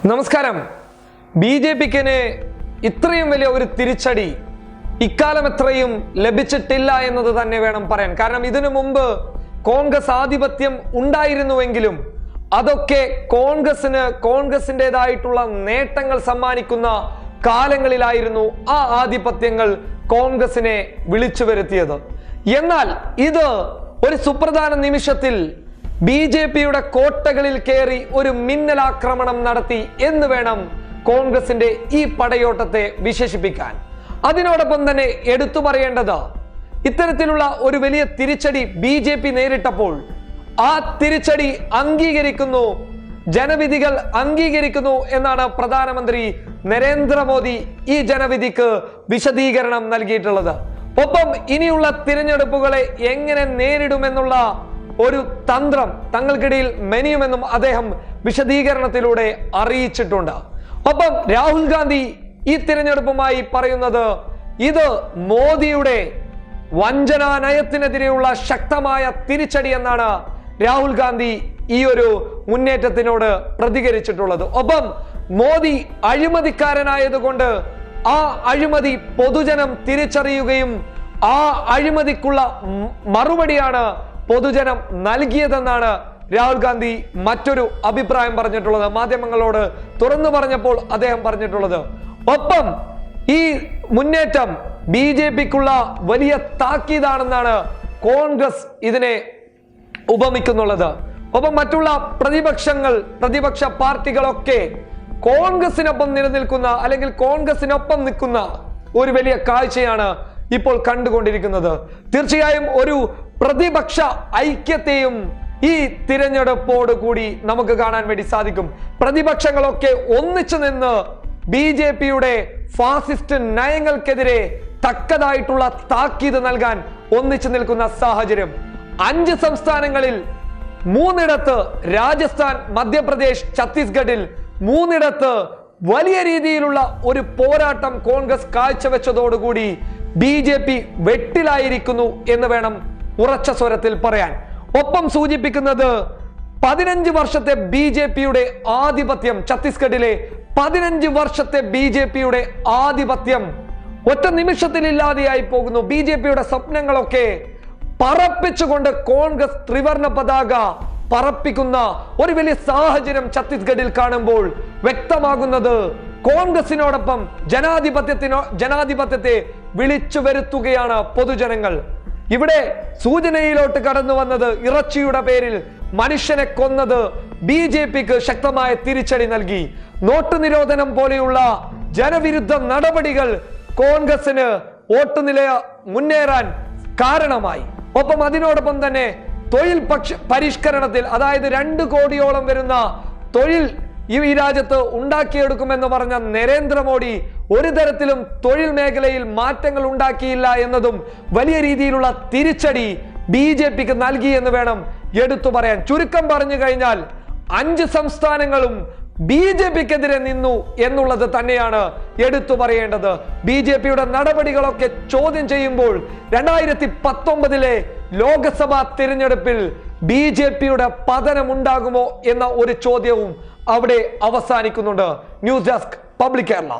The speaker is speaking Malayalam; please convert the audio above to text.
നമസ്കാരം. ബി.ജെ.പിക്ക് ഇത്രയും വലിയ ഒരു തിരിച്ചടി ഇക്കാലം എത്രയും ലഭിച്ചിട്ടില്ല എന്നത് തന്നെ വേണം പറയാൻ. കാരണം ഇതിനു മുമ്പ് കോൺഗ്രസ് ആധിപത്യം ഉണ്ടായിരുന്നുവെങ്കിലും അതൊക്കെ കോൺഗ്രസിൻ്റെതായിട്ടുള്ള നേട്ടങ്ങൾ സമ്മാനിക്കുന്ന കാലങ്ങളിലായിരുന്നു ആ ആധിപത്യങ്ങൾ കോൺഗ്രസിനെ വിളിച്ചു വരുത്തിയത്. എന്നാൽ ഇത് ഒരു സുപ്രധാന നിമിഷത്തിൽ ബി.ജെ.പിയുടെ കോട്ടകളിൽ കയറി ഒരു മിന്നലാക്രമണം നടത്തി എന്ന് വേണം കോൺഗ്രസിന്റെ ഈ പടയോട്ടത്തെ വിശേഷിപ്പിക്കാൻ. അതിനോടൊപ്പം തന്നെ എടുത്തു പറയേണ്ടത്, ഇത്തരത്തിലുള്ള ഒരു വലിയ തിരിച്ചടി ബി.ജെ.പി നേരിട്ടപ്പോൾ ആ തിരിച്ചടി അംഗീകരിക്കുന്നു, ജനവിധികൾ അംഗീകരിക്കുന്നു എന്നാണ് പ്രധാനമന്ത്രി നരേന്ദ്രമോദി ഈ ജനവിധിക്ക് വിശദീകരണം നൽകിയിട്ടുള്ളത്. ഒപ്പം ഇനിയുള്ള തിരഞ്ഞെടുപ്പുകളെ എങ്ങനെ നേരിടുമെന്നുള്ള ഒരു തന്ത്രം തങ്ങൾക്കിടയിൽ മെനയുമെന്നും അദ്ദേഹം വിശദീകരണത്തിലൂടെ അറിയിച്ചിട്ടുണ്ട്. ഒപ്പം രാഹുൽ ഗാന്ധി ഈ തിരഞ്ഞെടുപ്പുമായി പറയുന്നത് ഇത് മോദിയുടെ വഞ്ചനാ നയത്തിനെതിരെയുള്ള ശക്തമായ തിരിച്ചടി എന്നാണ് രാഹുൽ ഗാന്ധി ഈ ഒരു മുന്നേറ്റത്തിനോട് പ്രതികരിച്ചിട്ടുള്ളത്. ഒപ്പം മോദി അഴിമതിക്കാരനായതുകൊണ്ട് ആ അഴിമതി പൊതുജനം തിരിച്ചറിയുകയും ആ അഴിമതിക്കുള്ള മറുപടിയാണ് പൊതുജനം നൽകിയതെന്നാണ് രാഹുൽ ഗാന്ധി മറ്റൊരു അഭിപ്രായം പറഞ്ഞിട്ടുള്ളത്. മാധ്യമങ്ങളോട് തുറന്നു പറഞ്ഞപ്പോൾ അദ്ദേഹം പറഞ്ഞിട്ടുള്ളത്. ഒപ്പം ഈ മുന്നേറ്റം ബി.ജെ.പിക്കുള്ള വലിയ താക്കീതാണെന്നാണ് കോൺഗ്രസ് ഇതിനെ ഉപമിക്കുന്നുള്ളത്. ഒപ്പം മറ്റുള്ള പ്രതിപക്ഷ പാർട്ടികളൊക്കെ കോൺഗ്രസിനൊപ്പം നിലനിൽക്കുന്ന അല്ലെങ്കിൽ കോൺഗ്രസിനൊപ്പം നിൽക്കുന്ന ഒരു വലിയ കാഴ്ചയാണ് ഇപ്പോൾ കണ്ടുകൊണ്ടിരിക്കുന്നത്. തീർച്ചയായും ഒരു പ്രതിപക്ഷ ഐക്യത്തെയും ഈ തിരഞ്ഞെടുപ്പോട് കൂടി നമുക്ക് കാണാൻ വേണ്ടി സാധിക്കും. പ്രതിപക്ഷങ്ങളൊക്കെ ഒന്നിച്ചു നിന്ന് ബി.ജെ.പിയുടെ ഫാസിസ്റ്റ് നയങ്ങൾക്കെതിരെ തക്കതായിട്ടുള്ള താക്കീത് നൽകാൻ ഒന്നിച്ചു നിൽക്കുന്ന സാഹചര്യം. 5 സംസ്ഥാനങ്ങളിൽ 3 രാജസ്ഥാൻ, മധ്യപ്രദേശ്, ഛത്തീസ്ഗഡിൽ 3 വലിയ രീതിയിലുള്ള ഒരു പോരാട്ടം കോൺഗ്രസ് കാഴ്ചവെച്ചതോടുകൂടി ബി.ജെ.പി വെട്ടിലായിരിക്കുന്നു എന്ന് വേണം ഉറച്ച സ്വരത്തിൽ പറയാൻ. ഒപ്പം സൂചിപ്പിക്കുന്നത് 15 വർഷത്തെ ബി.ജെ.പിയുടെ ആധിപത്യം, ഛത്തീസ്ഗഡിലെ 15 വർഷത്തെ ബി.ജെ.പിയുടെ ആധിപത്യം ഒറ്റ നിമിഷത്തിൽ ഇല്ലാതെയായി പോകുന്നു. ബി.ജെ.പിയുടെ സ്വപ്നങ്ങളൊക്കെ പറപ്പിച്ചുകൊണ്ട് കോൺഗ്രസ് ത്രിവർണ പതാക പറപ്പിക്കുന്ന ഒരു വലിയ സാഹചര്യം ഛത്തീസ്ഗഡിൽ കാണുമ്പോൾ വ്യക്തമാകുന്നത് കോൺഗ്രസിനോടൊപ്പം ജനാധിപത്യത്തെ വിളിച്ചു വരുത്തുകയാണ് പൊതുജനങ്ങൾ. ഇവിടെ സൂചനയിലോട്ട് കടന്നു വന്നത് ഇറച്ചിയുടെ പേരിൽ മനുഷ്യനെ കൊന്നത് ബി.ജെ.പിക്ക് ശക്തമായ തിരിച്ചടി നൽകി. നോട്ട് നിരോധനം പോലെയുള്ള ജനവിരുദ്ധ നടപടികൾ കോൺഗ്രസിന് വോട്ട് നില മുന്നേറാൻ കാരണമായി. ഒപ്പം അതിനോടൊപ്പം തന്നെ തൊഴിൽ പരിഷ്കരണത്തിൽ, അതായത് 2 കോടിയോളം വരുന്ന തൊഴിൽ ഈ രാജ്യത്ത് ഉണ്ടാക്കിയെടുക്കുമെന്ന് പറഞ്ഞ നരേന്ദ്രമോദി ഒരു തരത്തിലും തൊഴിൽ മേഖലയിൽ മാറ്റങ്ങൾ ഉണ്ടാക്കിയില്ല എന്നതും വലിയ രീതിയിലുള്ള തിരിച്ചടി ബി.ജെ.പിക്ക് നൽകി എന്ന് വേണം എടുത്തു പറയാൻ. ചുരുക്കം പറഞ്ഞു കഴിഞ്ഞാൽ 5 സംസ്ഥാനങ്ങളും ബി.ജെ.പിക്കെതിരെ നിന്നു എന്നുള്ളത് തന്നെയാണ് എടുത്തു പറയേണ്ടത്. ബി.ജെ.പിയുടെ നടപടികളൊക്കെ ചോദ്യം ചെയ്യുമ്പോൾ 2019 ലോക്സഭാ തിരഞ്ഞെടുപ്പിൽ ബി.ജെ.പിയുടെ പതനം ഉണ്ടാകുമോ എന്ന ഒരു ചോദ്യവും അവിടെ അവസാനിക്കുന്നുണ്ട്. News desk, public Kerala.